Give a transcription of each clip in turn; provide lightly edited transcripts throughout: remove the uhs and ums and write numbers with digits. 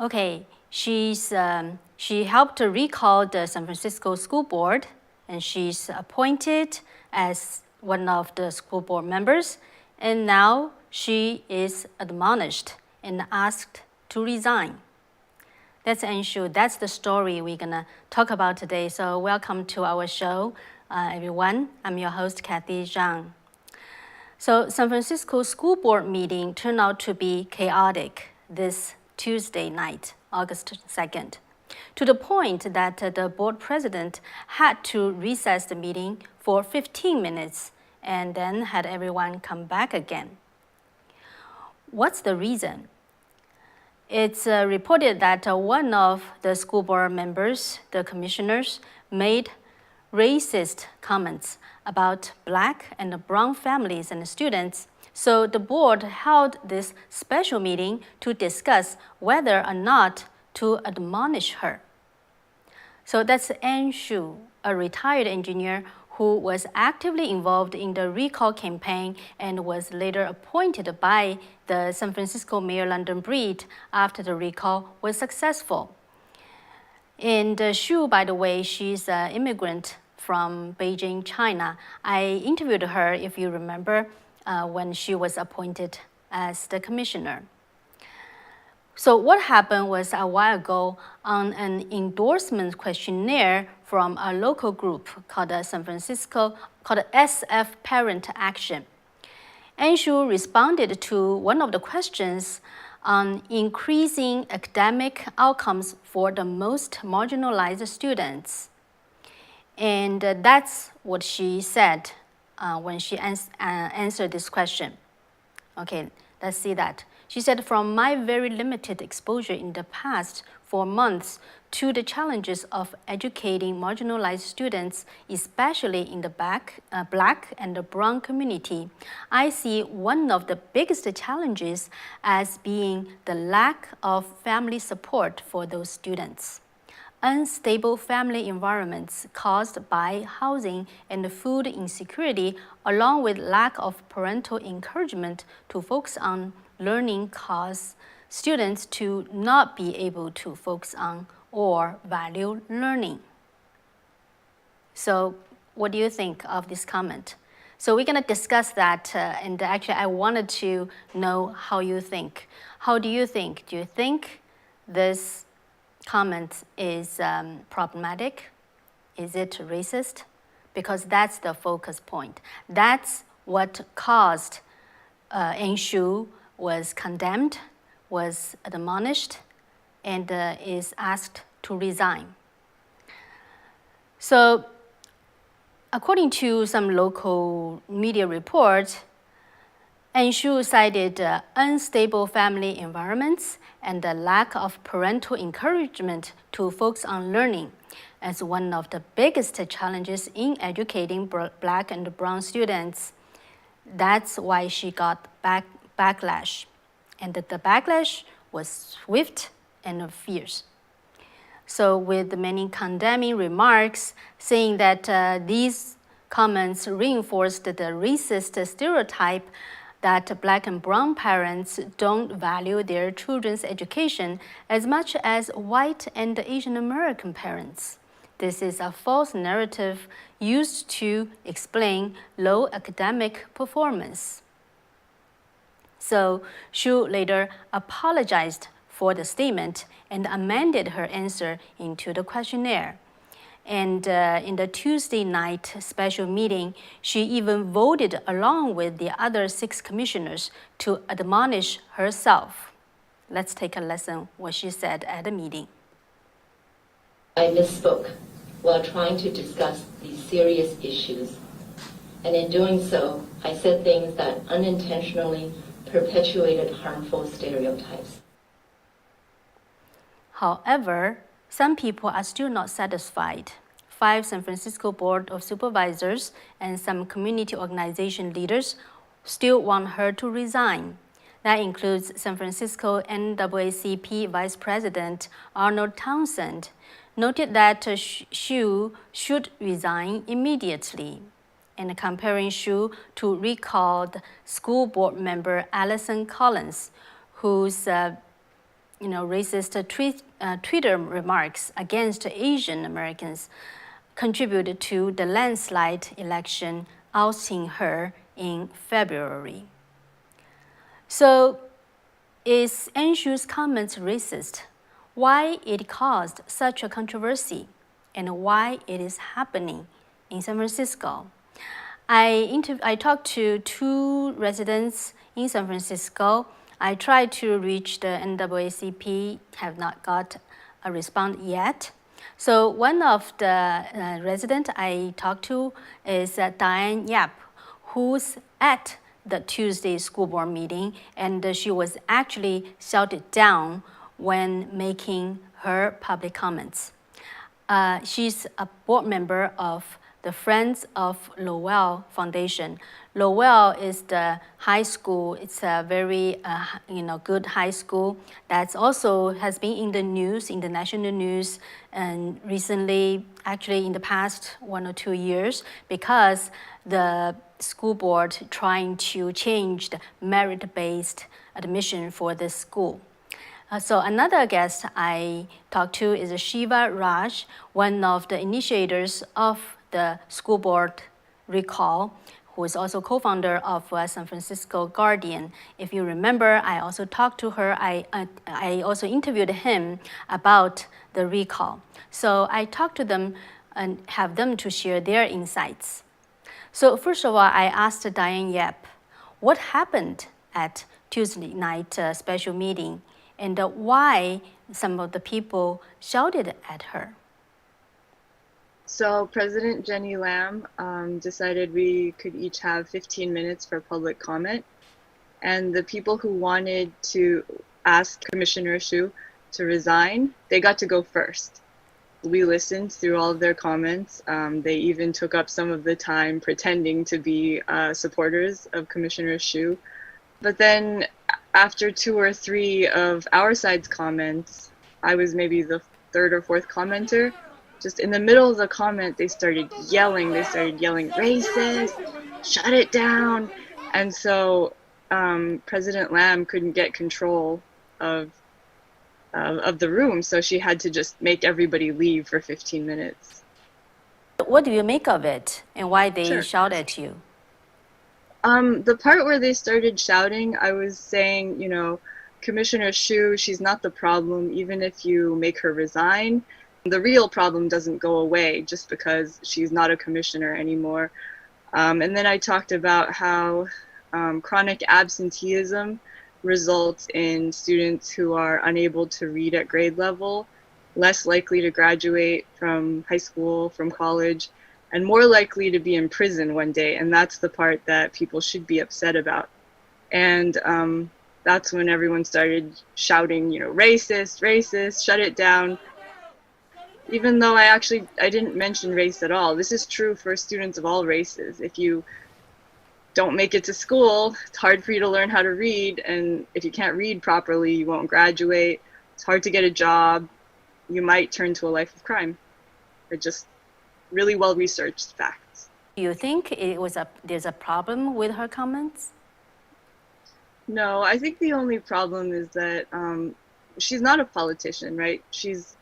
Okay, she helped to recall the San Francisco School Board, and she's appointed as one of the school board members, and now she is admonished and asked to resign. That's Anshu. That's the story we're gonna talk about today. So welcome to our show, everyone. I'm your host, Kathy Zhang. So San Francisco School Board meeting turned out to be chaotic this Tuesday night, August 2nd, to the point that the board president had to recess the meeting for 15 minutes and then had everyone come back again. What's the reason? It's reported that one of the school board members, the commissioners, made racist comments about Black and brown families and students. So the board held this special meeting to discuss whether or not to admonish her. So that's Ann Shu, a retired engineer who was actively involved in the recall campaign and was later appointed by the San Francisco Mayor London Breed after the recall was successful. And Shu, by the way, she's an immigrant from Beijing, China. I interviewed her, if you remember, when she was appointed as the commissioner. So what happened was a while ago on an endorsement questionnaire from a local group called SF Parent Action. Anshu responded to one of the questions on increasing academic outcomes for the most marginalized students. And that's what she said when she answered this question. Okay, let's see that. She said, from my very limited exposure in the past 4 months to the challenges of educating marginalized students, especially in the Black and the brown community, I see one of the biggest challenges as being the lack of family support for those students. Unstable family environments caused by housing and food insecurity, along with lack of parental encouragement to focus on learning, cause students to not be able to focus on or value learning. So what do you think of this comment? So we're going to discuss that, and actually I wanted to know how you think. How do you think? Do you think this comment is problematic? Is it racist? Because that's the focus point. That's what caused Anshu was condemned, was admonished, and is asked to resign. So according to some local media reports, Anshu cited unstable family environments and the lack of parental encouragement to focus on learning as one of the biggest challenges in educating Black and brown students. That's why she got backlash. And the backlash was swift and fierce. So with many condemning remarks saying that these comments reinforced the racist stereotype that Black and brown parents don't value their children's education as much as white and Asian American parents. This is a false narrative used to explain low academic performance. So Shu later apologized for the statement and amended her answer into the questionnaire. And in the Tuesday night special meeting, she even voted along with the other 6 commissioners to admonish herself. Let's take a listen what she said at the meeting. I misspoke while trying to discuss these serious issues. And in doing so, I said things that unintentionally perpetuated harmful stereotypes. However, some people are still not satisfied. 5 San Francisco Board of Supervisors and some community organization leaders still want her to resign. That includes San Francisco NAACP Vice President Arnold Townsend, noted that Shu should resign immediately, and comparing Shu to recalled school board member Allison Collins, whose racist Twitter remarks against Asian Americans contributed to the landslide election, ousting her in February. So, is Anshu's comments racist? Why it caused such a controversy, and why it is happening in San Francisco? I talked to 2 residents in San Francisco. I tried to reach the NAACP, have not got a response yet. So one of the residents I talked to is Diane Yap, who's at the Tuesday school board meeting, and she was actually shouted down when making her public comments. She's a board member of the Friends of Lowell Foundation. Lowell is the high school. It's a very good high school that's also has been in the news, in the national news, and recently, actually in the past 1 or 2 years, because the school board trying to change the merit-based admission for this school. So another guest I talked to is Shiva Raj, one of the initiators of the school board recall, who is also co-founder of San Francisco Guardian. If you remember, I also talked to her. I also interviewed him about the recall. So I talked to them and have them to share their insights. So first of all, I asked Diane Yap, what happened at Tuesday night special meeting, and why some of the people shouted at her. So President Jenny Lam decided we could each have 15 minutes for public comment. And the people who wanted to ask Commissioner Shu to resign, they got to go first. We listened through all of their comments. They even took up some of the time pretending to be supporters of Commissioner Shu. But then after 2 or 3 of our side's comments, I was maybe the 3rd or 4th commenter. Just in the middle of the comment, they started yelling, racist, shut it down. And so President Lam couldn't get control of the room, so she had to just make everybody leave for 15 minutes. What do you make of it, and why they shout at you? The part where they started shouting, I was saying, Commissioner Shu, she's not the problem, even if you make her resign. The real problem doesn't go away just because she's not a commissioner anymore. And then I talked about how chronic absenteeism results in students who are unable to read at grade level, less likely to graduate from high school, from college, and more likely to be in prison one day. And that's the part that people should be upset about. And that's when everyone started shouting, racist, shut it down. Even though I didn't mention race at all. This is true for students of all races. If you don't make it to school, it's hard for you to learn how to read. And if you can't read properly, you won't graduate. It's hard to get a job. You might turn to a life of crime. They're just really well-researched facts. Do you think there's a problem with her comments? No, I think the only problem is that she's not a politician, right? She's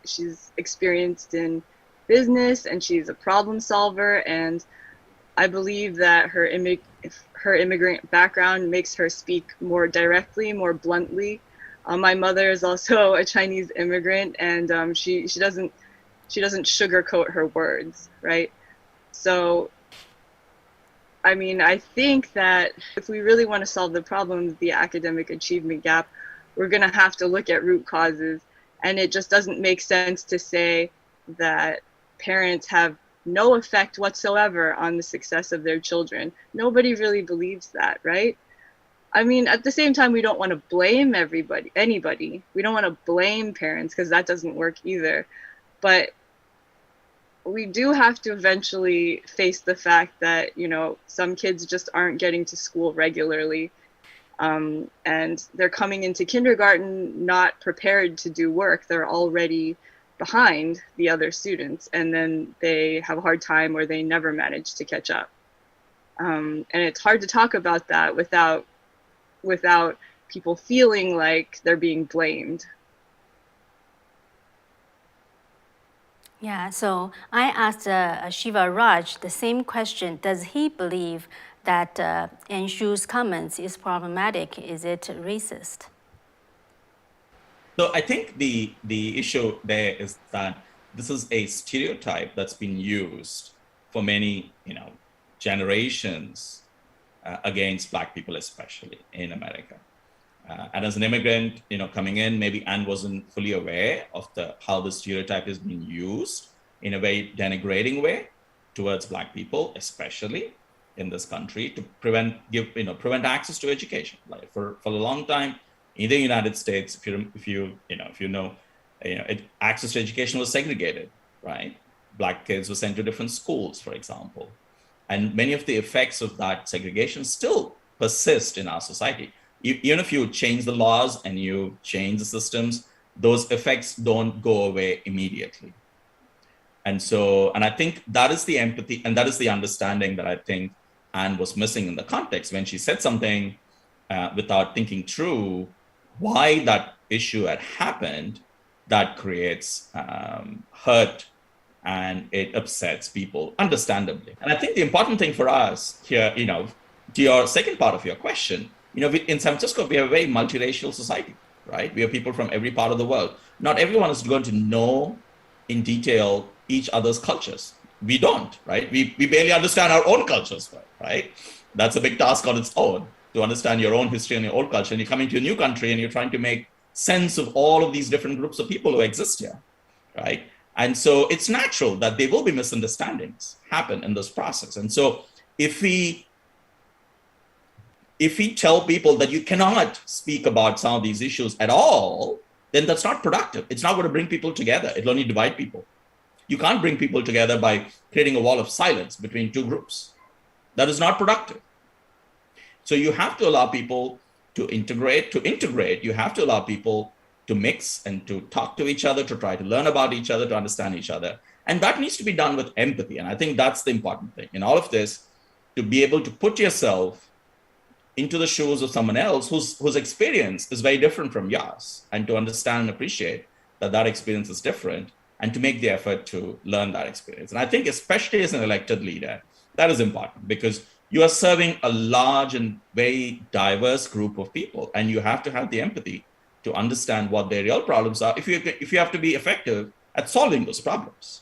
experienced in business, and she's a problem solver, and I believe that her immigrant background makes her speak more directly, more bluntly. My mother is also a Chinese immigrant, and she doesn't sugarcoat her words, right? So, I mean, I think that if we really want to solve the problem of the academic achievement gap, we're going to have to look at root causes. And it just doesn't make sense to say that parents have no effect whatsoever on the success of their children. Nobody really believes that, right? I mean, at the same time, we don't want to blame anybody. We don't want to blame parents, because that doesn't work either. But we do have to eventually face the fact that, some kids just aren't getting to school regularly. And they're coming into kindergarten not prepared to do work. They're already behind the other students, and then they have a hard time or they never manage to catch up. And it's hard to talk about that without people feeling like they're being blamed. Yeah, so I asked Shiva Raj the same question. Does he believe that Anshu's comments is problematic? Is it racist? So I think the issue there is that this is a stereotype that's been used for many, generations against Black people, especially in America. And as an immigrant, coming in, maybe Anne wasn't fully aware of how the stereotype is being used in a very denigrating way towards Black people, especially in this country, to prevent access to education. Like for a long time in the United States, access to education was segregated, right? Black kids were sent to different schools, for example, and many of the effects of that segregation still persist in our society. Even if you change the laws and you change the systems, those effects don't go away immediately. And I think that is the empathy and that is the understanding that I think Anne was missing in the context when she said something without thinking through why that issue had happened. That creates hurt and it upsets people, understandably. And I think the important thing for us here, to your second part of your question, in San Francisco, we have a very multiracial society, right? We have people from every part of the world. Not everyone is going to know in detail each other's cultures. We don't, right? We barely understand our own cultures, right? That's a big task on its own, to understand your own history and your own culture. And you come into a new country and you're trying to make sense of all of these different groups of people who exist here, right? And so it's natural that there will be misunderstandings happen in this process. And so if we tell people that you cannot speak about some of these issues at all, then that's not productive. It's not going to bring people together. It'll only divide people. You can't bring people together by creating a wall of silence between two groups. That is not productive. So you have to allow people to integrate. You have to allow people to mix and to talk to each other, to try to learn about each other, to understand each other. And that needs to be done with empathy. And I think that's the important thing in all of this, to be able to put yourself into the shoes of someone else whose experience is very different from yours, and to understand and appreciate that experience is different, and to make the effort to learn that experience. And I think especially as an elected leader, that is important, because you are serving a large and very diverse group of people, and you have to have the empathy to understand what their real problems are if you have to be effective at solving those problems.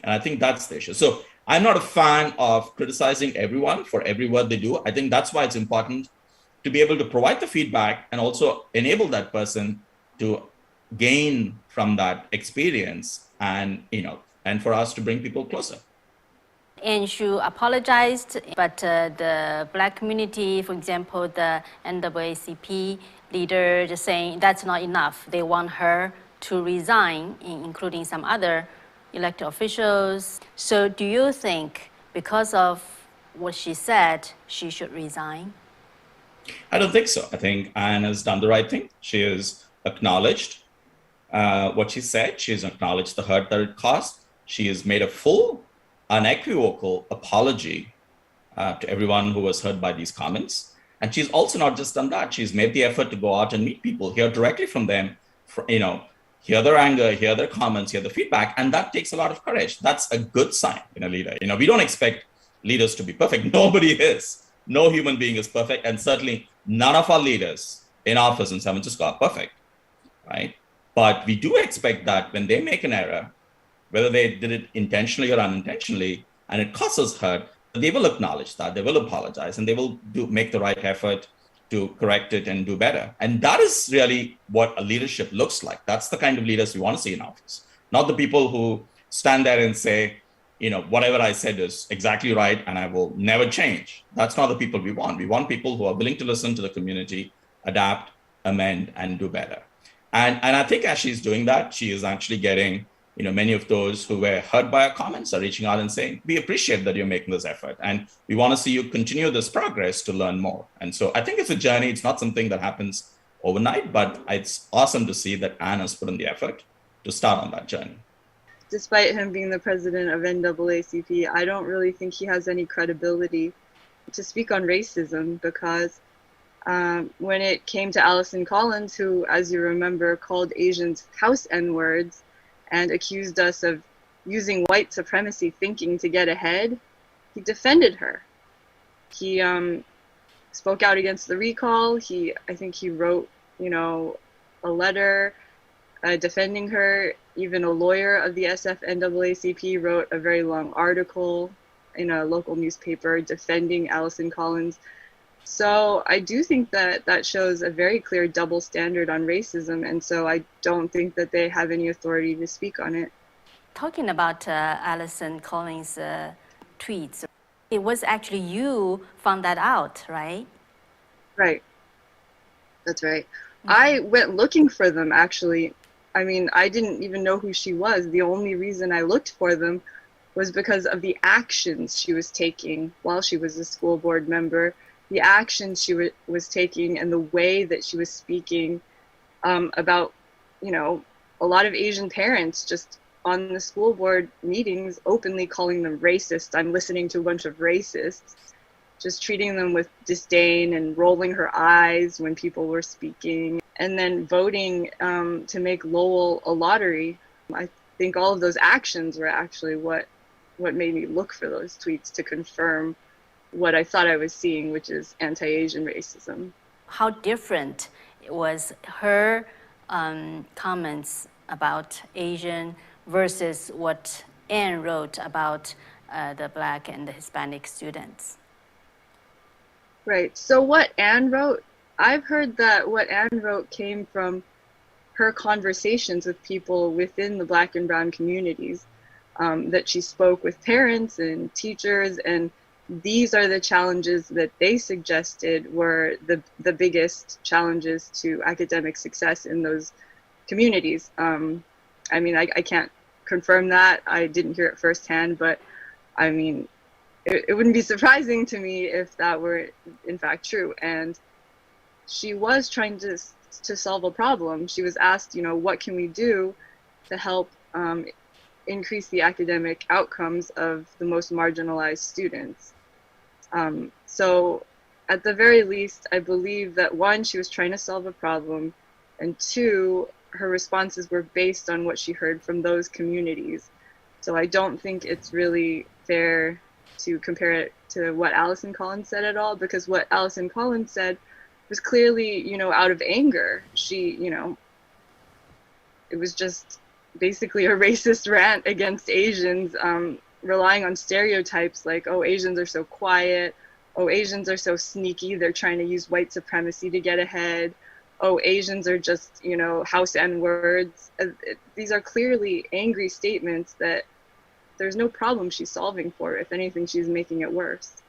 And I think that's the issue. So I'm not a fan of criticizing everyone for every word they do. I think that's why it's important to be able to provide the feedback and also enable that person to gain from that experience, and for us to bring people closer. Anshu apologized, but the Black community, for example, the NAACP leader, just saying that's not enough. They want her to resign, including some other elected officials. So do you think because of what she said, she should resign? I don't think so. I think Anne has done the right thing. She has acknowledged what she said. She has acknowledged the hurt that it caused. She has made a full, unequivocal apology to everyone who was hurt by these comments. And she's also not just done that. She's made the effort to go out and meet people, hear directly from them, hear their anger, hear their comments, hear the feedback. And that takes a lot of courage. That's a good sign in a leader. We don't expect leaders to be perfect. Nobody is. No human being is perfect. And certainly none of our leaders in office in San Francisco are perfect, right? But we do expect that when they make an error, whether they did it intentionally or unintentionally, and it causes hurt, they will acknowledge that, they will apologize, and they will make the right effort to correct it and do better. And that is really what a leadership looks like. That's the kind of leaders we want to see in office, not the people who stand there and say, whatever I said is exactly right and I will never change. That's not the people we want. We want people who are willing to listen to the community, adapt, amend, and do better. And I think as she's doing that, she is actually getting, many of those who were hurt by our comments are reaching out and saying, we appreciate that you're making this effort and we want to see you continue this progress to learn more. And so I think it's a journey. It's not something that happens overnight, but it's awesome to see that Anne has put in the effort to start on that journey. Despite him being the president of NAACP, I don't really think he has any credibility to speak on racism, because when it came to Allison Collins, who, as you remember, called Asians house N-words and accused us of using white supremacy thinking to get ahead, he defended her. He spoke out against the recall. I think he wrote, a letter defending her. Even a lawyer of the SFNAACP wrote a very long article in a local newspaper defending Allison Collins. So I do think that shows a very clear double standard on racism, and so I don't think that they have any authority to speak on it. Talking about Allison Collins' tweets, it was actually you found that out, right? Right. That's right. I went looking for them, actually. I mean, I didn't even know who she was. The only reason I looked for them was because of the actions she was taking while she was a school board member, the actions she was taking and the way that she was speaking about, a lot of Asian parents just on the school board meetings openly calling them racist. I'm listening to a bunch of racists, just treating them with disdain and rolling her eyes when people were speaking, and then voting to make Lowell a lottery. I think all of those actions were actually what made me look for those tweets to confirm what I thought I was seeing, which is anti-Asian racism. How different was her comments about Asian versus what Anne wrote about the Black and the Hispanic students? Right. So what Anne wrote, I've heard that what Anne wrote came from her conversations with people within the Black and Brown communities, that she spoke with parents and teachers, and these are the challenges that they suggested were the biggest challenges to academic success in those communities. I mean, I can't confirm that. I didn't hear it firsthand, but I mean, it wouldn't be surprising to me if that were in fact true. And she was trying to solve a problem. She was asked, what can we do to help increase the academic outcomes of the most marginalized students? So at the very least, I believe that one, she was trying to solve a problem, and two, her responses were based on what she heard from those communities. So I don't think it's really fair to compare it to what Allison Collins said at all, because what Allison Collins said was clearly, out of anger. She, it was just basically a racist rant against Asians, relying on stereotypes like, oh, Asians are so quiet, oh, Asians are so sneaky, they're trying to use white supremacy to get ahead, oh, Asians are just, house N-words. These are clearly angry statements that there's no problem she's solving for. If anything, she's making it worse.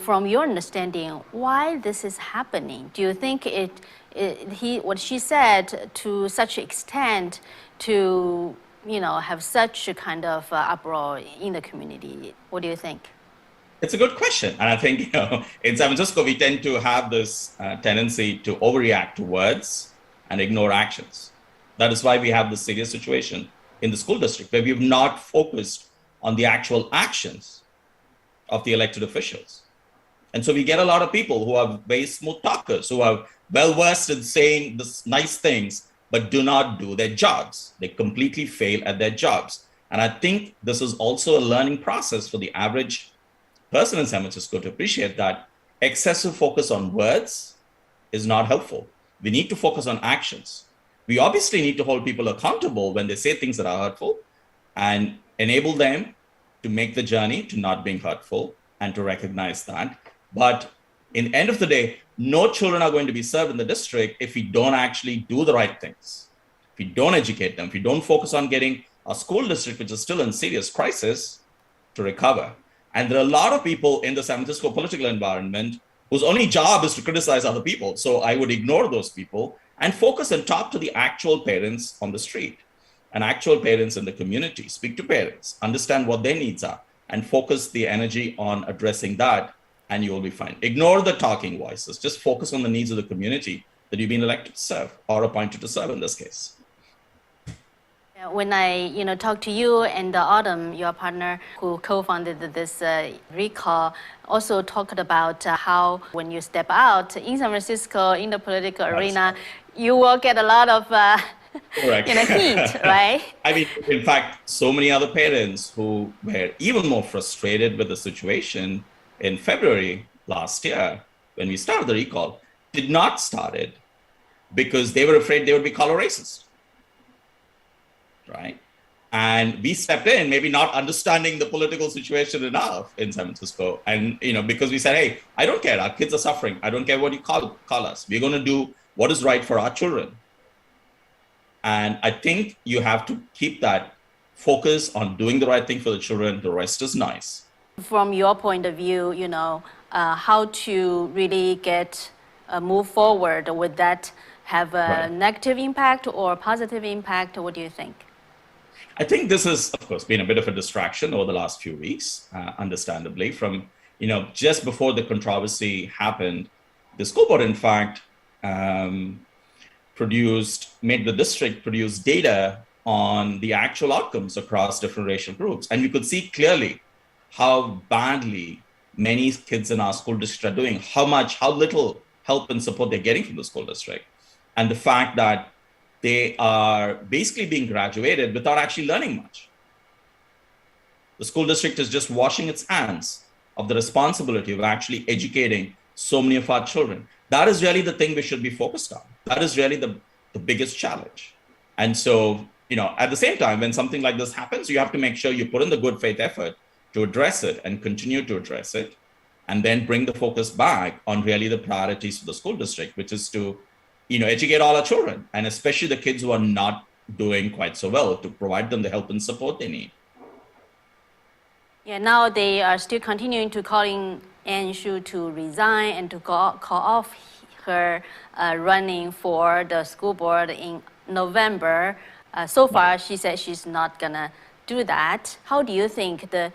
From your understanding, why this is happening? Do you think what she said to such extent to, have such a kind of uproar in the community? What do you think? It's a good question. And I think, in San Francisco, we tend to have this tendency to overreact to words and ignore actions. That is why we have this serious situation in the school district, where we've not focused on the actual actions of the elected officials. And so we get a lot of people who are very smooth talkers, who are well-versed in saying this nice things, but do not do their jobs. They completely fail at their jobs. And I think this is also a learning process for the average person in San Francisco to appreciate that excessive focus on words is not helpful. We need to focus on actions. We obviously need to hold people accountable when they say things that are hurtful and enable them to make the journey to not being hurtful and to recognize that. But in the end of the day, no children are going to be served in the district if we don't actually do the right things. If we don't educate them, if we don't focus on getting our school district, which is still in serious crisis, to recover. And there are a lot of people in the San Francisco political environment whose only job is to criticize other people. So I would ignore those people and focus and talk to the actual parents on the street and actual parents in the community. Speak to parents, understand what their needs are, and focus the energy on addressing that, and you will be fine. Ignore the talking voices. Just focus on the needs of the community that you've been elected to serve or appointed to serve in this case. When I, talked to you and Autumn, your partner who co-founded this recall, also talked about how when you step out in San Francisco in the political arena, you will get a lot of Correct. in a heat, right? I mean, in fact, so many other parents who were even more frustrated with the situation in February last year, when we started the recall, did not start it because they were afraid they would be color racist, right? And we stepped in, maybe not understanding the political situation enough in San Francisco. And, because we said, hey, I don't care. Our kids are suffering. I don't care what you call us. We're going to do what is right for our children. And I think you have to keep that focus on doing the right thing for the children. The rest is nice. From your point of view, how to really get move forward, would that have a Right. negative impact or positive impact? What do you think? I think this has, of course, been a bit of a distraction over the last few weeks, understandably. From, just before the controversy happened, the school board, in fact, made the district produce data on the actual outcomes across different racial groups. And we could see clearly how badly many kids in our school district are doing, how little help and support they're getting from the school district. And the fact that they are basically being graduated without actually learning much. The school district is just washing its hands of the responsibility of actually educating so many of our children. That is really the thing we should be focused on. That is really the biggest challenge. And so, at the same time, when something like this happens, you have to make sure you put in the good faith effort to address it and continue to address it, and then bring the focus back on really the priorities for the school district, which is to educate all our children, and especially the kids who are not doing quite so well, to provide them the help and support they need. Yeah, now they are still continuing to calling Anne Shu to resign and to call off her running for the school board in November. So far, she said she's not gonna do that. How do you think the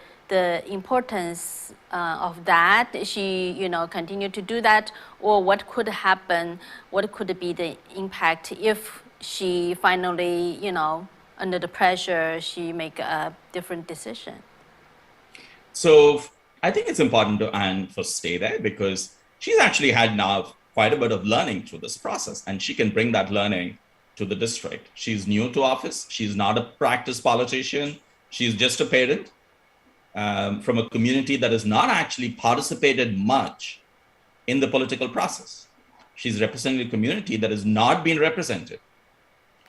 importance of that? She, continue to do that, or what could happen? What could be the impact if she finally, under the pressure, she make a different decision? So I think it's important to Anne to stay there, because she's actually had now quite a bit of learning through this process, and she can bring that learning to the district. She's new to office. She's not a practiced politician. She's just a parent from a community that has not actually participated much in the political process. She's representing a community that has not been represented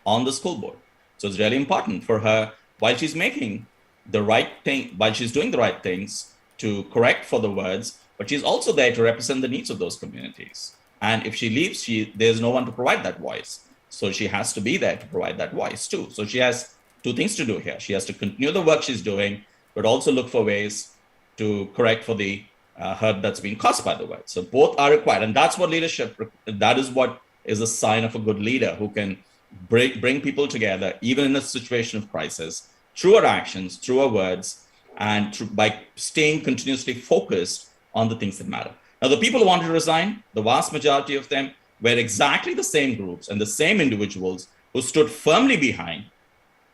on the school board. So it's really important for her, while she's making the right thing, while she's doing the right things, to correct for the words, but she's also there to represent the needs of those communities. And if she leaves, there's no one to provide that voice. So she has to be there to provide that voice too. So she has two things to do here. She has to continue the work she's doing, but also look for ways to correct for the hurt that's been caused by the words. So both are required. And that's what that is what is a sign of a good leader, who can bring people together, even in a situation of crisis, through our actions, through our words, and by staying continuously focused on the things that matter. Now, the people who wanted to resign, the vast majority of them were exactly the same groups and the same individuals who stood firmly behind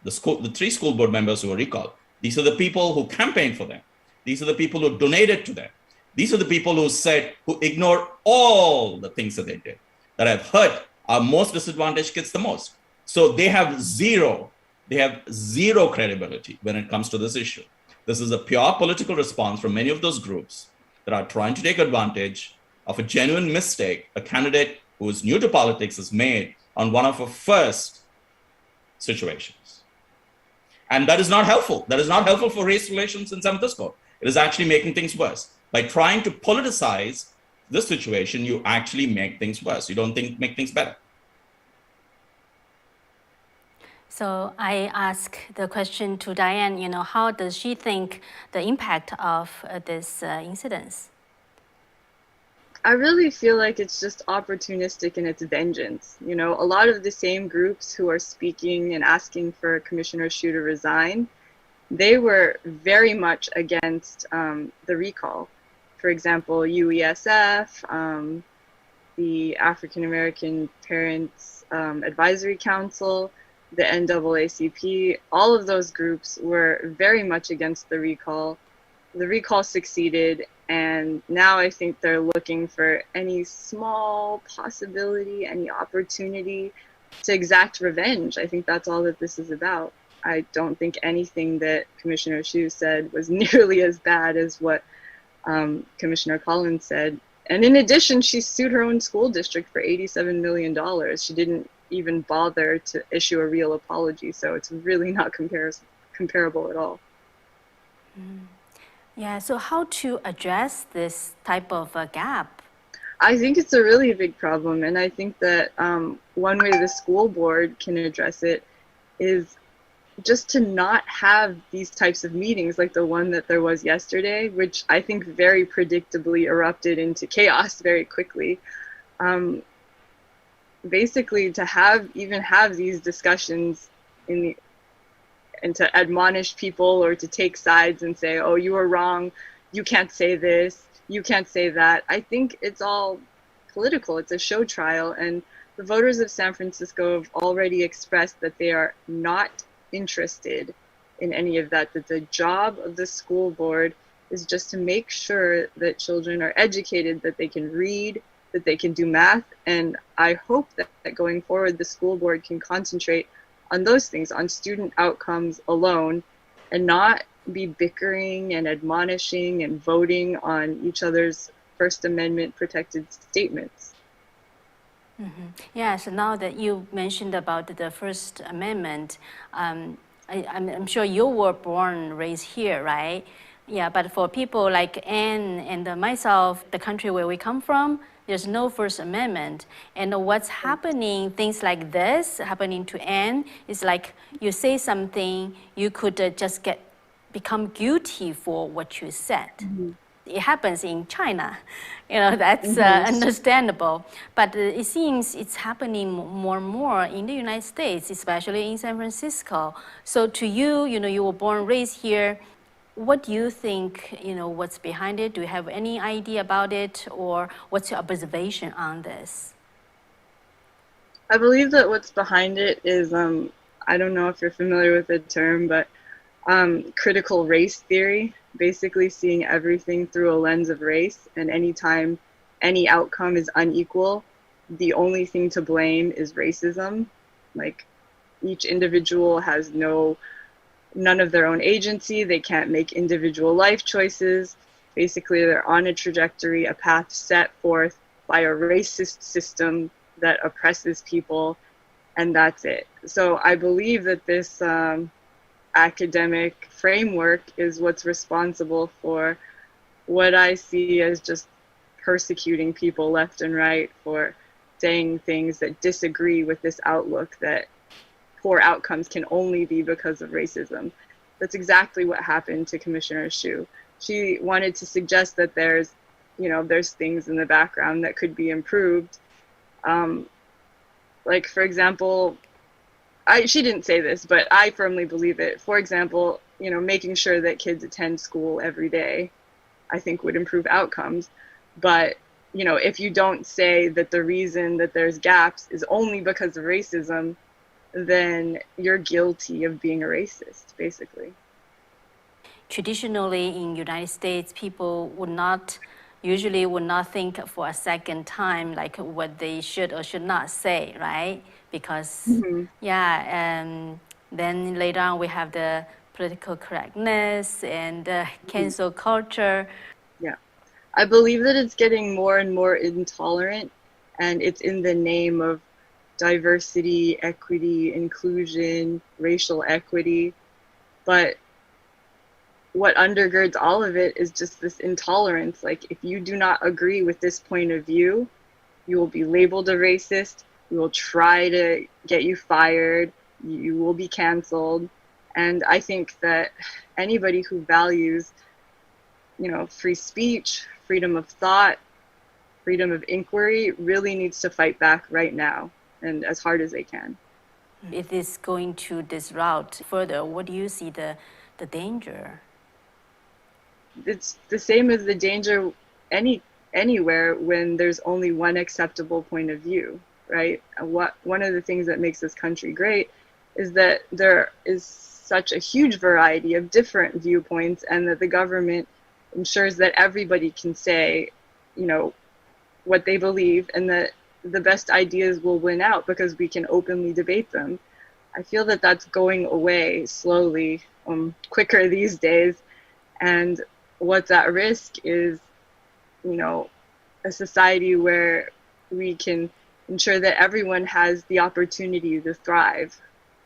the 3 school board members who were recalled. These are the people who campaigned for them. These are the people who donated to them. These are the people who ignored all the things that they did, that have hurt our most disadvantaged kids the most. So they have zero credibility when it comes to this issue. This is a pure political response from many of those groups that are trying to take advantage of a genuine mistake a candidate who is new to politics has made on one of her first situations. And that is not helpful. That is not helpful for race relations in San Francisco. It is actually making things worse. By trying to politicize this situation, you actually make things worse. You don't make things better. So I ask the question to Diane, how does she think the impact of this incident? I really feel like it's just opportunistic in its vengeance. A lot of the same groups who are speaking and asking for Commissioner Shu to resign, they were very much against the recall. For example, UESF, the African American Parents Advisory Council, the NAACP, all of those groups were very much against the recall. The recall succeeded, and now I think they're looking for any small possibility, any opportunity to exact revenge. I think that's all that this is about. I don't think anything that Commissioner Xu said was nearly as bad as what Commissioner Collins said. And in addition, she sued her own school district for $87 million. She didn't even bother to issue a real apology, so it's really not comparable at all. Yeah, so how to address this type of gap? I think it's a really big problem, and I think that one way the school board can address it is just to not have these types of meetings like the one that there was yesterday, which I think very predictably erupted into chaos very quickly. Basically, to even have these discussions and to admonish people or to take sides and say, oh, you are wrong, you can't say this, you can't say that. I think it's all political. It's a show trial, and the voters of San Francisco have already expressed that they are not interested in any of that, that the job of the school board is just to make sure that children are educated, that they can read, that they can do math. And I hope that going forward, the school board can concentrate on those things, on student outcomes alone, and not be bickering and admonishing and voting on each other's First Amendment protected statements. Yeah, so now that you mentioned about the First Amendment, I'm sure you were born and raised here, right? Yeah, but for people like Anne and myself, the country where we come from, there's no First Amendment. And what's happening, things like this happening to Anne, is like you say something, you could just become guilty for what you said. It happens in China, that's understandable. But it seems it's happening more and more in the United States, especially in San Francisco. So to you, you were born, raised here. What do you think, what's behind it? Do you have any idea about it, or what's your observation on this? I believe that what's behind it is, I don't know if you're familiar with the term, but critical race theory, basically seeing everything through a lens of race, and anytime any outcome is unequal, the only thing to blame is racism. Like, each individual has none of their own agency, they can't make individual life choices. Basically, they're on a trajectory, a path set forth by a racist system that oppresses people, and that's it. So I believe that this academic framework is what's responsible for what I see as just persecuting people left and right for saying things that disagree with this outlook that poor outcomes can only be because of racism. That's exactly what happened to Commissioner Xu. She wanted to suggest that there's things in the background that could be improved. Like, for example, she didn't say this, but I firmly believe it. For example, making sure that kids attend school every day, I think would improve outcomes. But, if you don't say that the reason that there's gaps is only because of racism, then you're guilty of being a racist, basically. Traditionally in United States, people usually would not think for a second time like what they should or should not say, right? Because then later on we have the political correctness and cancel culture. Yeah, I believe that it's getting more and more intolerant, and it's in the name of diversity, equity, inclusion, racial equity. But what undergirds all of it is just this intolerance. Like, if you do not agree with this point of view, you will be labeled a racist. We will try to get you fired. You will be canceled. And I think that anybody who values, free speech, freedom of thought, freedom of inquiry really needs to fight back right now, and as hard as they can. If it's going to this route further, what do you see the danger? It's the same as the danger anywhere when there's only one acceptable point of view, right? One of the things that makes this country great is that there is such a huge variety of different viewpoints, and that the government ensures that everybody can say, what they believe, and that the best ideas will win out because we can openly debate them. I feel that that's going away slowly, quicker these days. And what's at risk is, you know, a society where we can ensure that everyone has the opportunity to thrive,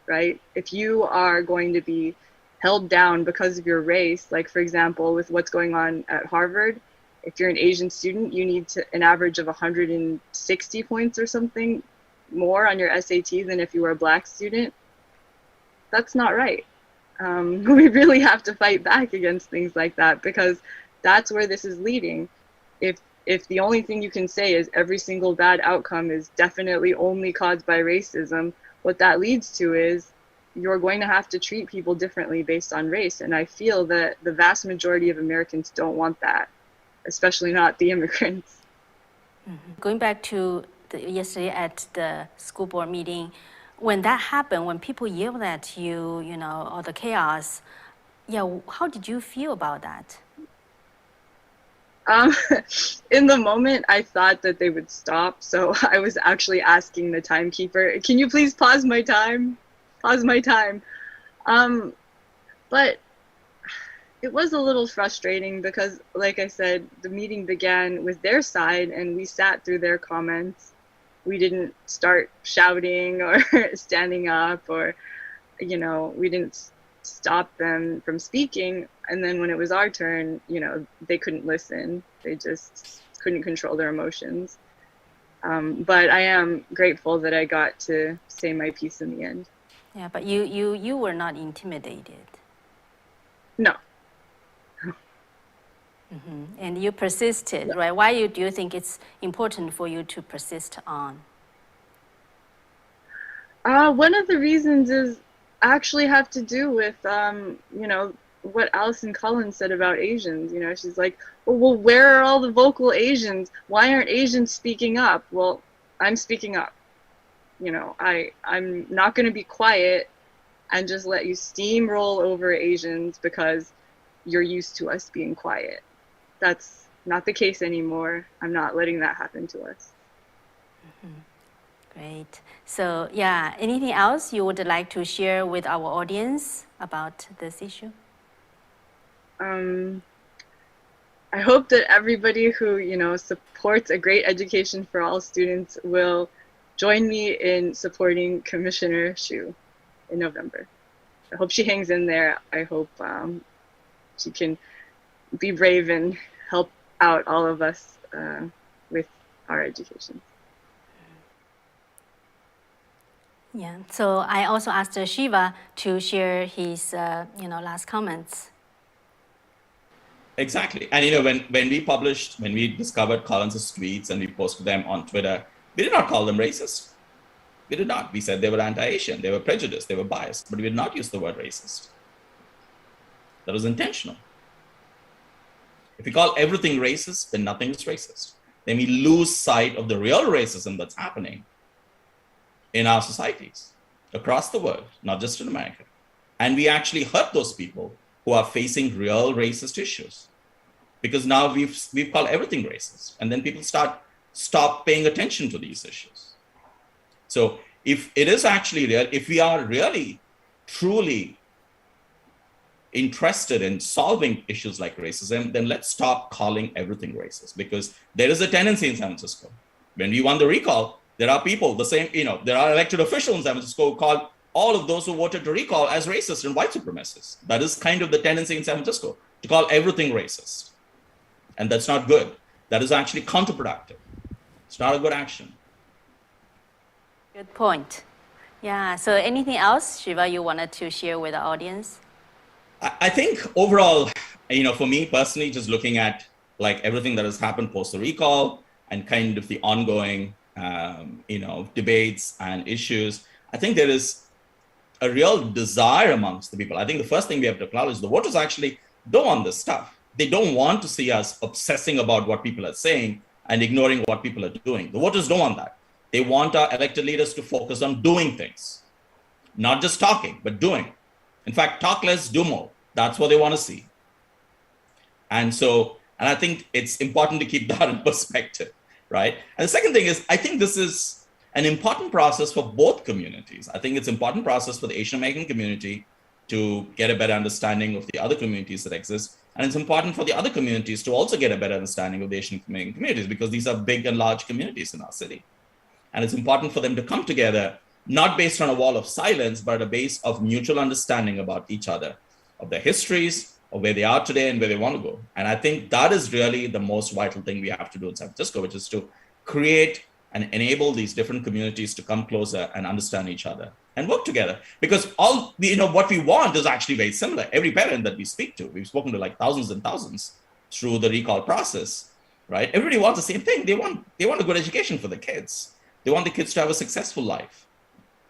right? If you are going to be held down because of your race, like for example, with what's going on at Harvard, if you're an Asian student, you need an average of 160 points or something more on your SAT than if you were a black student. That's not right. We really have to fight back against things like that, because that's where this is leading. If the only thing you can say is every single bad outcome is definitely only caused by racism, what that leads to is you're going to have to treat people differently based on race. And I feel that the vast majority of Americans don't want that, especially not the immigrants. Going back to yesterday at the school board meeting, when that happened, when people yelled at you, you know, all the chaos, yeah, how did you feel about that? In the moment, I thought that they would stop, so I was actually asking the timekeeper, "Can you please pause my time? Pause my time." But it was a little frustrating because, like I said, the meeting began with their side and we sat through their comments. We didn't start shouting or standing up, or, you know, we didn't stop them from speaking. And then when it was our turn, you know, they couldn't listen. They just couldn't control their emotions. But I am grateful that I got to say my piece in the end. Yeah, but you were not intimidated. No. And you persisted, right? Why do you think it's important for you to persist on? One of the reasons is actually have to do with, you know, what Alison Collins said about Asians. You know, she's like, well, where are all the vocal Asians? Why aren't Asians speaking up? Well, I'm speaking up. You know, I'm not going to be quiet and just let you steamroll over Asians because you're used to us being quiet. That's not the case anymore. I'm not letting that happen to us. Great. So, yeah, anything else you would like to share with our audience about this issue? I hope that everybody who, you know, supports a great education for all students will join me in supporting Commissioner Xu in November. I hope she hangs in there. I hope she can be brave and help out all of us with our education. Yeah. So I also asked Shiva to share his, you know, last comments. Exactly. And, you know, when we discovered Collins's tweets and we posted them on Twitter, we did not call them racist. We did not. We said they were anti-Asian, they were prejudiced, they were biased, but we did not use the word racist. That was intentional. If we call everything racist, then nothing is racist. Then we lose sight of the real racism that's happening in our societies across the world, not just in America. And we actually hurt those people who are facing real racist issues, because now we've called everything racist, and then people stop paying attention to these issues. So if it is actually real, if we are really truly interested in solving issues like racism, then let's stop calling everything racist, because there is a tendency in San Francisco. When we won the recall, there are people, the same, you know, there are elected officials in San Francisco who call all of those who voted to recall as racist and white supremacists. That is kind of the tendency in San Francisco, to call everything racist. And that's not good. That is actually counterproductive. It's not a good action. Good point. Yeah. So anything else, Shiva, you wanted to share with the audience? I think overall, you know, for me personally, just looking at like everything that has happened post the recall and kind of the ongoing, you know, debates and issues, I think there is a real desire amongst the people. I think the first thing we have to acknowledge, the voters actually don't want this stuff. They don't want to see us obsessing about what people are saying and ignoring what people are doing. The voters don't want that. They want our elected leaders to focus on doing things, not just talking, but doing. In fact, talk less, do more. That's what they want to see. And I think it's important to keep that in perspective. right? And the second thing is, I think this is an important process for both communities. I think it's an important process for the Asian American community to get a better understanding of the other communities that exist. And it's important for the other communities to also get a better understanding of the Asian American communities, because these are big and large communities in our city. And it's important for them to come together, not based on a wall of silence, but a base of mutual understanding about each other, of their histories, of where they are today and where they want to go. And I think that is really the most vital thing we have to do in San Francisco, which is to create and enable these different communities to come closer and understand each other and work together. Because all what we want is actually very similar. Every parent that we speak to, we've spoken to like thousands and thousands through the recall process, right? Everybody wants the same thing. They want a good education for the kids. They want the kids to have a successful life.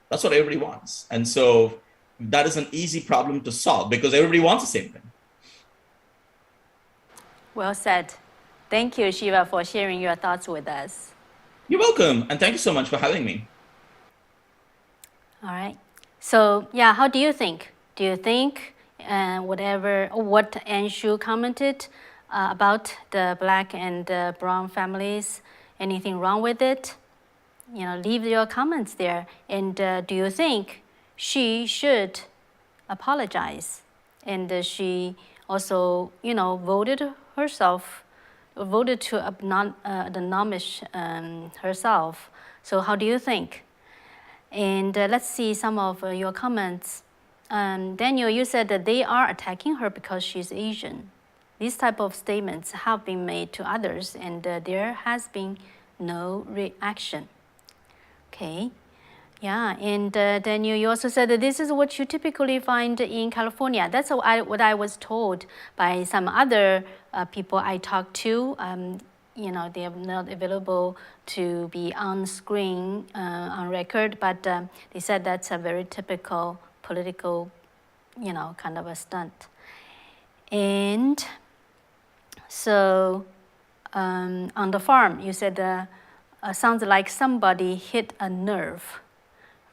That's what everybody wants. And so that is an easy problem to solve because everybody wants the same thing. Well said. Thank you, Shiva, for sharing your thoughts with us. You're welcome. And thank you so much for having me. All right. So, yeah, how do you think? Do you think what Anshu commented about the Black and brown families, anything wrong with it? Leave your comments there. And do you think she should apologize? And she also, voted to admonish herself. So how do you think? And let's see some of your comments. Daniel, you said that they are attacking her because she's Asian. These type of statements have been made to others, and there has been no reaction. Okay, yeah, and Daniel, you also said that this is what you typically find in California. That's what I was told by some other people I talked to. They are not available to be on screen, on record, but they said that's a very typical political, kind of a stunt. And so on the farm, you said, sounds like somebody hit a nerve,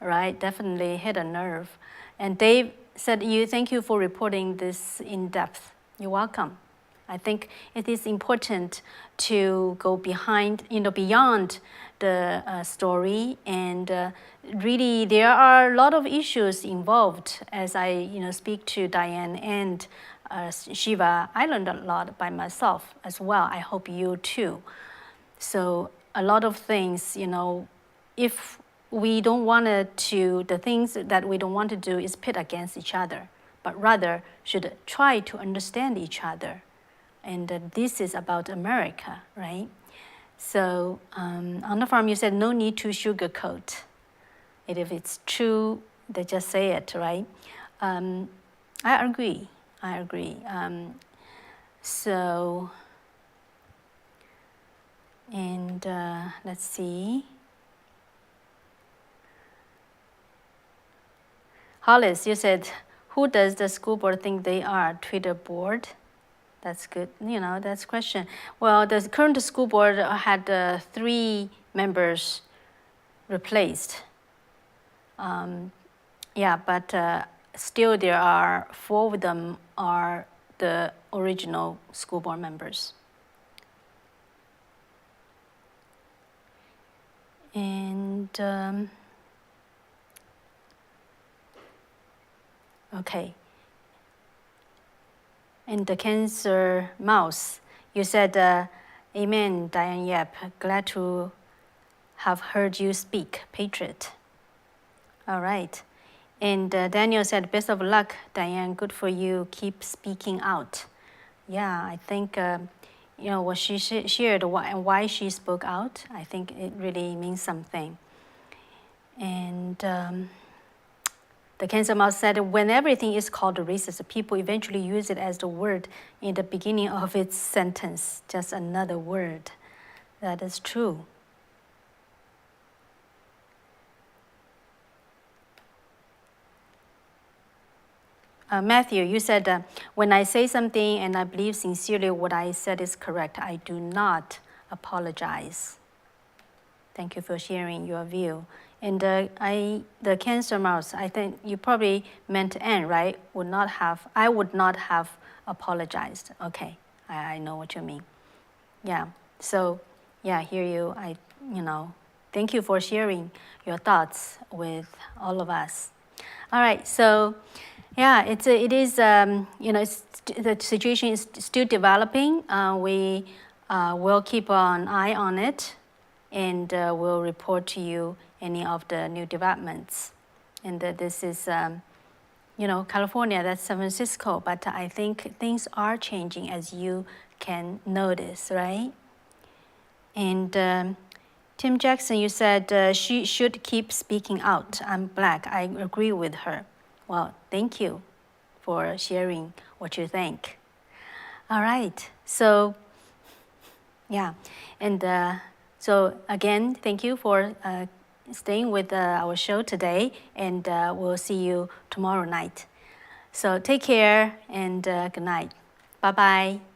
right? Definitely hit a nerve. And Dave said, thank you for reporting this in depth. You're welcome. I think it is important to go beyond the story, and really there are a lot of issues involved. As I speak to Diane and Shiva, I learned a lot by myself as well. I hope you too. So a lot of things, if we don't want the things that we don't want to do is pit against each other, but rather should try to understand each other. And this is about America, right? So on the farm, you said no need to sugarcoat it. If it's true, they just say it, right? I agree. And let's see. Hollis, you said, who does the school board think they are? Twitter board? That's good. That's a question. Well, the current school board had 3 members replaced. But still there are 4 of them are the original school board members. And okay. And the cancer mouse, you said, amen, Diane Yap. Glad to have heard you speak, Patriot. All right. And Daniel said, best of luck, Diane. Good for you. Keep speaking out. Yeah, I think, what she shared and why she spoke out, I think it really means something. And the cancer mouse said, when everything is called racist, people eventually use it as the word in the beginning of its sentence, just another word. That is true. Matthew, you said, when I say something and I believe sincerely what I said is correct, I do not apologize. Thank you for sharing your view. And the cancer mouse, I think you probably meant Anne, right? I would not have apologized. Okay, I know what you mean. Yeah, so yeah, hear you. Thank you for sharing your thoughts with all of us. All right, so yeah, it is the situation is still developing. We will keep an eye on it, and we'll report to you any of the new developments. And this is California, that's San Francisco, but I think things are changing, as you can notice, right? And Tim Jackson, you said she should keep speaking out. I'm Black. I agree with her. Well, thank you for sharing what you think. All right. So, yeah. And so, again, thank you for staying with our show today. And we'll see you tomorrow night. So, take care and good night. Bye bye.